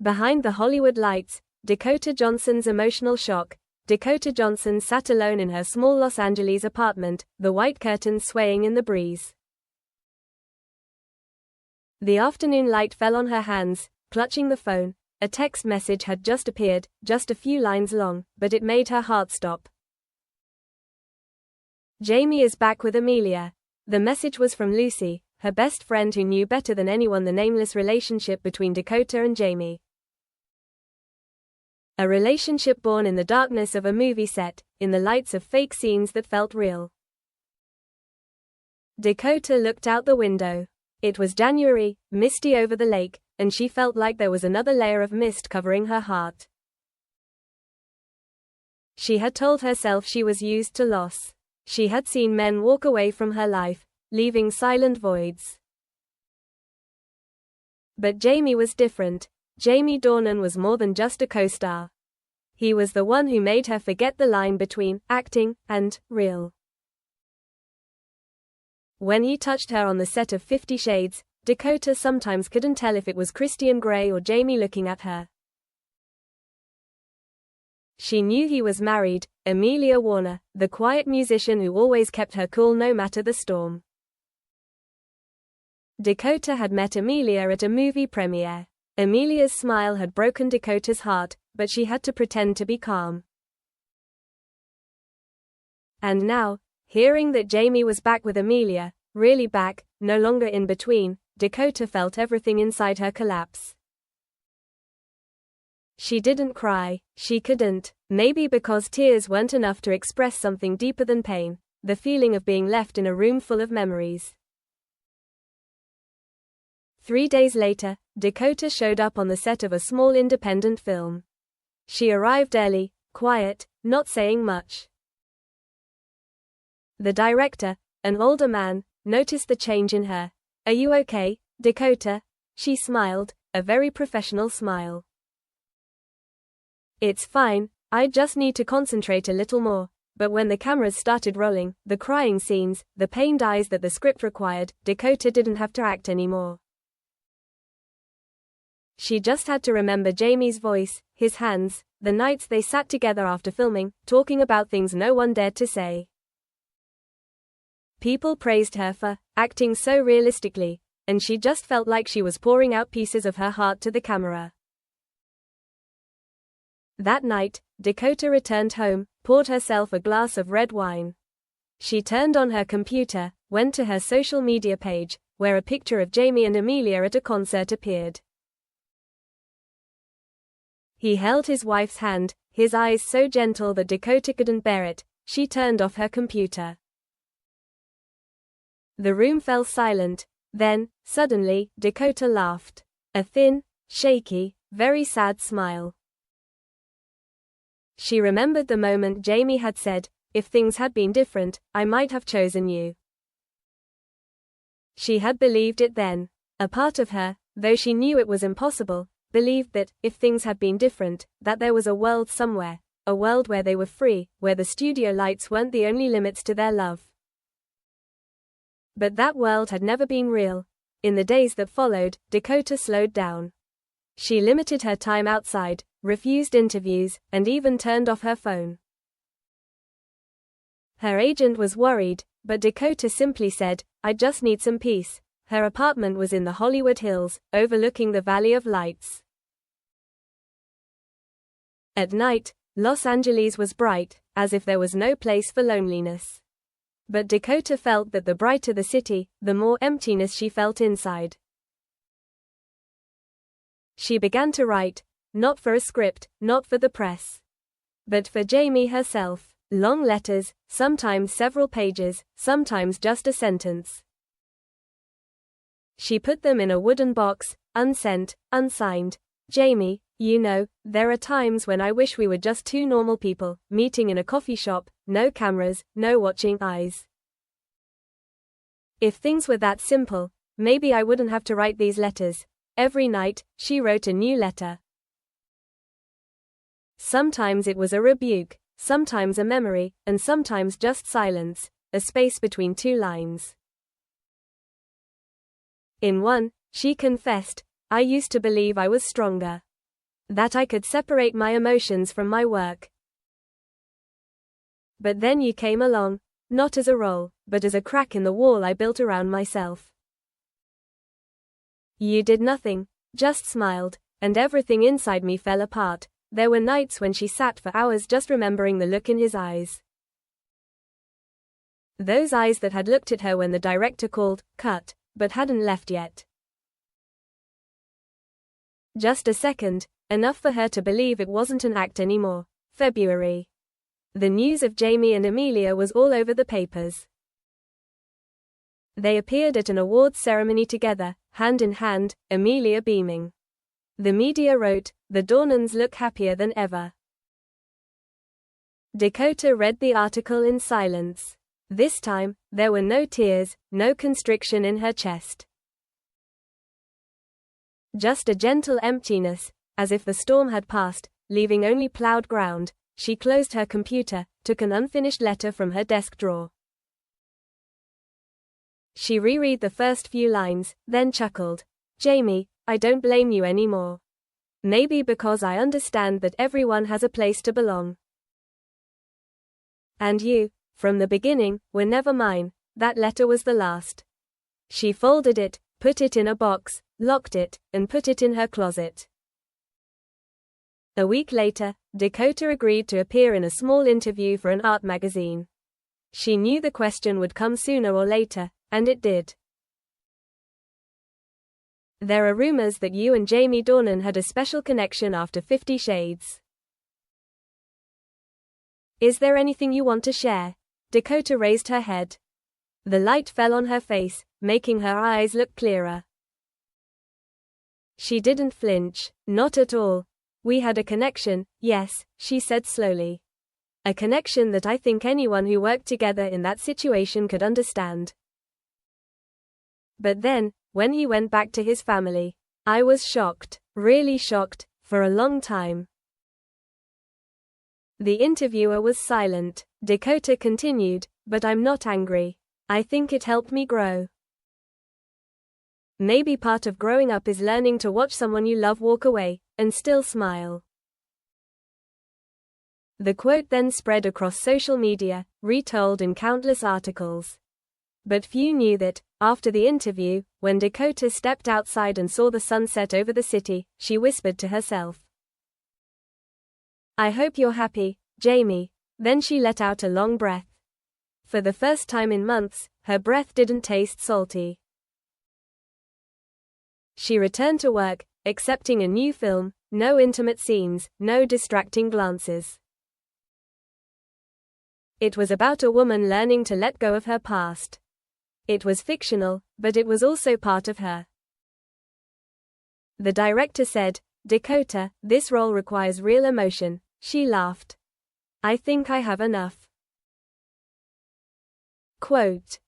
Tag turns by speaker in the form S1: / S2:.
S1: Behind the Hollywood lights, Dakota Johnson's emotional shock. Dakota Johnson sat alone in her small Los Angeles apartment, the white curtains swaying in the breeze. The afternoon light fell on her hands, clutching the phone. A text message had just appeared, just a few lines long, but it made her heart stop. Jamie is back with Amelia. The message was from Lucy, her best friend who knew better than anyone the nameless relationship between Dakota and Jamie. A relationship born in the darkness of a movie set, in the lights of fake scenes that felt real. Dakota looked out the window. It was January, misty over the lake, and she felt like there was another layer of mist covering her heart. She had told herself she was used to loss. She had seen men walk away from her life, leaving silent voids. But Jamie was different. Jamie Dornan was more than just a co-star. He was the one who made her forget the line between acting and real. When he touched her on the set of 50 Shades, Dakota sometimes couldn't tell if it was Christian Grey or Jamie looking at her. She knew he was married, Amelia Warner, the quiet musician who always kept her cool no matter the storm. Dakota had met Amelia at a movie premiere. Amelia's smile had broken Dakota's heart, but she had to pretend to be calm. And now, hearing that Jamie was back with Amelia, really back, no longer in between, Dakota felt everything inside her collapse. She didn't cry, she couldn't, maybe because tears weren't enough to express something deeper than pain, the feeling of being left in a room full of memories. 3 days later, Dakota showed up on the set of a small independent film. She arrived early, quiet, not saying much. The director, an older man, noticed the change in her. "Are you okay, Dakota?" She smiled, a very professional smile. "It's fine, I just need to concentrate a little more." But when the cameras started rolling, the crying scenes, the pained eyes that the script required, Dakota didn't have to act anymore. She just had to remember Jamie's voice, his hands, the nights they sat together after filming, talking about things no one dared to say. People praised her for acting so realistically, and she just felt like she was pouring out pieces of her heart to the camera. That night, Dakota returned home, poured herself a glass of red wine. She turned on her computer, went to her social media page, where a picture of Jamie and Amelia at a concert appeared. He held his wife's hand, his eyes so gentle that Dakota couldn't bear it. She turned off her computer. The room fell silent. Then, suddenly, Dakota laughed. A thin, shaky, very sad smile. She remembered the moment Jamie had said, "If things had been different, I might have chosen you." She had believed it then. A part of her, though she knew it was impossible, believed that, if things had been different, that there was a world somewhere, a world where they were free, where the studio lights weren't the only limits to their love. But that world had never been real. In the days that followed, Dakota slowed down. She limited her time outside, refused interviews, and even turned off her phone. Her agent was worried, but Dakota simply said, "I just need some peace." Her apartment was in the Hollywood Hills, overlooking the Valley of Lights. At night, Los Angeles was bright, as if there was no place for loneliness. But Dakota felt that the brighter the city, the more emptiness she felt inside. She began to write, not for a script, not for the press, but for Jamie herself. Long letters, sometimes several pages, sometimes just a sentence. She put them in a wooden box, unsent, unsigned. "Jamie, you know, there are times when I wish we were just two normal people, meeting in a coffee shop, no cameras, no watching eyes. If things were that simple, maybe I wouldn't have to write these letters." Every night, she wrote a new letter. Sometimes it was a rebuke, sometimes a memory, and sometimes just silence, a space between two lines. In one, she confessed, "I used to believe I was stronger. That I could separate my emotions from my work. But then you came along, not as a role, but as a crack in the wall I built around myself. You did nothing, just smiled, and everything inside me fell apart. There were nights when she sat for hours just remembering the look in his eyes. Those eyes that had looked at her when the director called, cut, but hadn't left yet. Just a second, enough for her to believe it wasn't an act anymore. February. The news of Jamie and Amelia was all over the papers. They appeared at an awards ceremony together, hand in hand, Amelia beaming. The media wrote, "The Dornans look happier than ever." Dakota read the article in silence. This time, there were no tears, no constriction in her chest. Just a gentle emptiness, as if the storm had passed, leaving only plowed ground. She closed her computer, took an unfinished letter from her desk drawer. She reread the first few lines, then chuckled. Jamie, I don't blame you anymore. Maybe because I understand that everyone has a place to belong. And you, from the beginning, were never mine. That letter was the last. She folded it, put it in a box, locked it, and put it in her closet. A week later, Dakota agreed to appear in a small interview for an art magazine. She knew the question would come sooner or later, and it did. There are rumors that you and Jamie Dornan had a special connection after 50 Shades. Is there anything you want to share? Dakota raised her head. The light fell on her face, making her eyes look clearer. She didn't flinch, not at all. We had a connection, yes, she said slowly. A connection that I think anyone who worked together in that situation could understand. But then, when he went back to his family, I was shocked, really shocked, for a long time. The interviewer was silent. Dakota continued, but I'm not angry. I think it helped me grow. Maybe part of growing up is learning to watch someone you love walk away, and still smile. The quote then spread across social media, retold in countless articles. But few knew that, after the interview, when Dakota stepped outside and saw the sunset over the city, she whispered to herself, I hope you're happy, Jamie. Then she let out a long breath. For the first time in months, her breath didn't taste salty. She returned to work, accepting a new film, no intimate scenes, no distracting glances. It was about a woman learning to let go of her past. It was fictional, but it was also part of her. The director said, Dakota, this role requires real emotion. She laughed. I think I have enough. Quote,